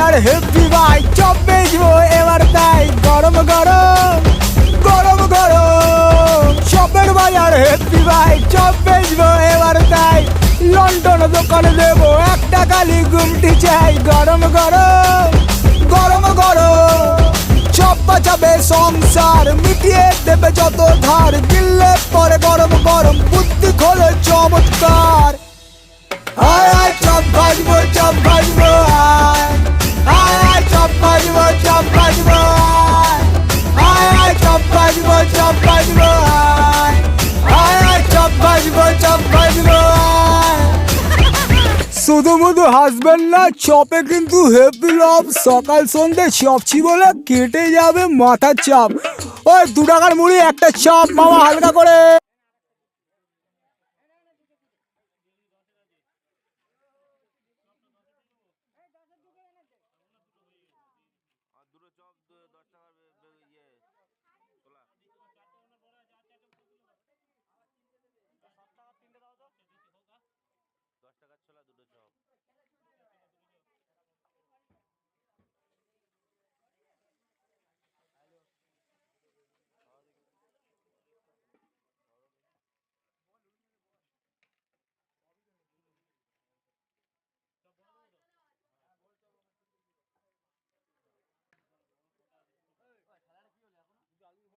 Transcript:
বাজার হেপি ভাই চপ বেচবো এবার তাই গরম গরম গরম গরম চপের বাজার হেপি ভাই চপ বেচবো এবার তাই লন্ডন দোকানে দেবো একটা কালি গুমটি চাই গরম গরম গরম গরম চপ বাঁচাবে সংসার মিটিয়ে দেবে যত ধার দিল্লে পরে গরম গরম বুদ্ধি খোলে চমৎকার আয় আয় চপ ভাজবো আয় আয় আয় চপ ভাজবো আয় আয় চপ ভাজবো আয় আয় আয় চপ ভাজবো শুধু মুধু হাসবেন না চপে কিন্তু হেভি লাভ সকাল সন্ধ্যে চপছি বলে কেটে যাবে মাথার চাপ ওই 2 টাকার মুড়ি একটা চপ মামা হালকা করে